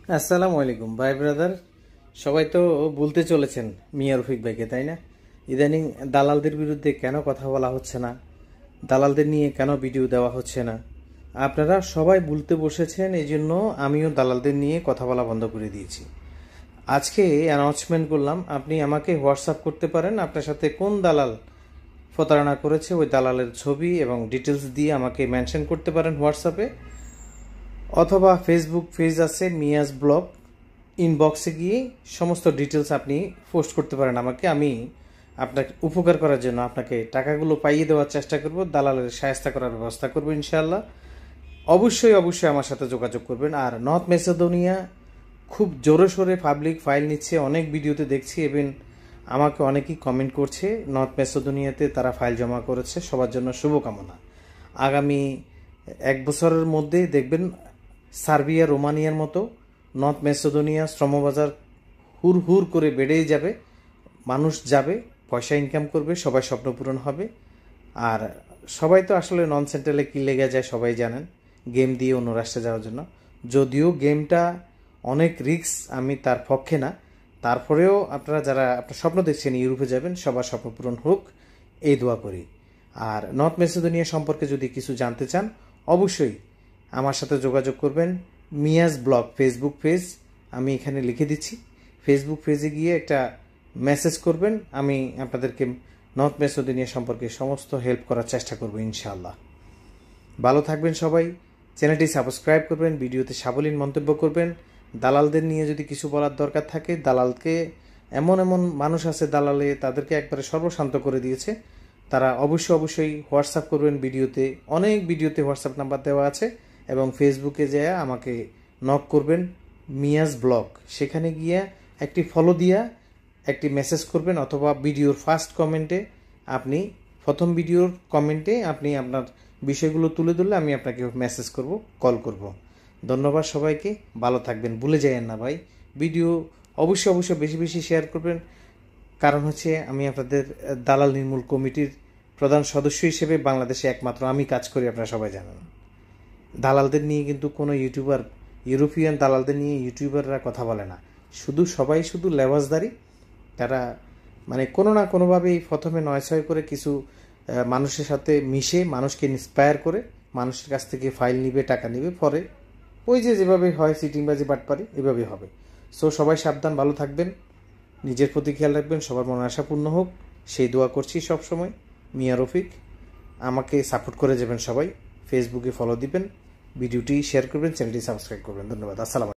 আসসালামু আলাইকুম ভাই ব্রাদার। সবাই তো বলতে চলেছেন মিয়া রফিক ভাইকে, তাই না? ইদানিং দালালদের বিরুদ্ধে কেন কথা বলা হচ্ছে না, দালালদের নিয়ে কেন ভিডিও দেওয়া হচ্ছে না, আপনারা সবাই বলতে বসেছেন। এই জন্য আমিও দালালদের নিয়ে কথা বলা বন্ধ করে দিয়েছি। আজকে অ্যানাউন্সমেন্ট করলাম, আপনি আমাকে হোয়াটসঅ্যাপ করতে পারেন, আপনার সাথে কোন দালাল প্রতারণা করেছে ওই দালালের ছবি এবং ডিটেলস দিয়ে আমাকে মেনশন করতে পারেন হোয়াটসঅ্যাপে, অথবা ফেসবুক পেজ আছে মিয়াজ ব্লগ, ইনবক্সে গিয়ে সমস্ত ডিটেলস আপনি পোস্ট করতে পারেন আমাকে। আমি আপনাকে উপকার করার জন্য আপনাকে টাকাগুলো পাইয়ে দেওয়ার চেষ্টা করব, দালালের সাহায্য করার ব্যবস্থা করব ইনশাআল্লাহ। অবশ্যই অবশ্যই আমার সাথে যোগাযোগ করবেন। আর নর্থ ম্যাসেডোনিয়া খুব জোরে সোরে পাবলিক ফাইল নিচ্ছে, অনেক ভিডিওতে দেখছি, এবং আমাকে অনেকেই কমেন্ট করছে নর্থ ম্যাসেডোনিয়াতে তারা ফাইল জমা করেছে। সবার জন্য শুভকামনা। আগামী 1 বছরের মধ্যে দেখবেন সার্বিয়া, রোমানিয়ার মতো নর্থ ম্যাসেডোনিয়া শ্রমবাজার হুর হুর করে বেড়েই যাবে, মানুষ যাবে, পয়সা ইনকাম করবে, সবাই স্বপ্ন পূরণ হবে। আর সবাই তো আসলে নন সেন্ট্রালে কী লেগে যায় সবাই জানেন, গেম দিয়ে অন্য রাষ্ট্রে যাওয়ার জন্য। যদিও গেমটা অনেক রিস্ক, আমি তার পক্ষে না, তারপরেও আপনারা যারা আপনার স্বপ্ন দেখছেন ইউরোপে যাবেন, সবার স্বপ্ন পূরণ হোক এই দোয়া করি। আর নর্থ ম্যাসেডোনিয়া সম্পর্কে যদি কিছু জানতে চান অবশ্যই আমার সাথে যোগাযোগ করবেন। মিয়াজ ব্লগ ফেসবুক পেজ আমি এখানে লিখে দিচ্ছি, ফেসবুক পেজে গিয়ে একটা মেসেজ করবেন, আমি আপনাদেরকে নর্থ ম্যাসেডোনিয়া সম্পর্কে সমস্ত হেল্প করার চেষ্টা করব ইনশাআল্লাহ। ভালো থাকবেন সবাই, চ্যানেলটি সাবস্ক্রাইব করবেন, ভিডিওতে সাবলীল মন্তব্য করবেন। দালালদের নিয়ে যদি কিছু বলার দরকার থাকে, দালালকে এমন এমন মানুষ আছে দালালে তাদেরকে একবারে সর্বশান্ত করে দিয়েছে, তারা অবশ্যই হোয়াটসঅ্যাপ করবেন। ভিডিওতে অনেক ভিডিওতে হোয়াটসঅ্যাপ নাম্বার দেওয়া আছে, এবং ফেসবুকে যেয়ে আমাকে নক করবেন মিয়াজ ব্লগ, সেখানে গিয়ে একটি ফলো দিয়া একটি মেসেজ করবেন, অথবা ভিডিওর ফার্স্ট কমেন্টে আপনি প্রথম ভিডিওর কমেন্টে আপনি আপনার বিষয়গুলো তুলে ধরলে আমি আপনাকে মেসেজ করব, কল করব। ধন্যবাদ সবাইকে, ভালো থাকবেন, ভুলে যাবেন না ভাই। ভিডিও অবশ্যই বেশি বেশি শেয়ার করবেন, কারণ হচ্ছে আমি আপনাদের দালাল নির্মূল কমিটির প্রধান সদস্য হিসেবে বাংলাদেশে একমাত্র আমি কাজ করি, আপনারা সবাই জানেন। দালালদের নিয়ে কিন্তু কোনো ইউটিউবার, ইউরোপিয়ান দালালদের নিয়ে ইউটিউবাররা কথা বলে না, সবাই শুধু লেবাসদারি। তারা মানে কোনো না কোনোভাবেই প্রথমে 9-6 করে কিছু মানুষের সাথে মিশে মানুষকে ইন্সপায়ার করে মানুষের কাছ থেকে ফাইল নিবে, টাকা নিবে, পরে ওই যেভাবে হয় সিটিংবাজি বাটপারি এভাবেই হবে। সো সবাই সাবধান, ভালো থাকবেন, নিজের প্রতি খেয়াল রাখবেন, সবার মনে আশা পূর্ণ হোক সেই দোয়া করছি সব সময়। মিয়া রফিক, আমাকে সাপোর্ট করে যাবেন সবাই, ফেসবুকে ফলো দিবেন, ভিডিওটি শেয়ার করবেন, চ্যানেলটি সাবস্ক্রাইব করবেন। ধন্যবাদ, আসসালাম।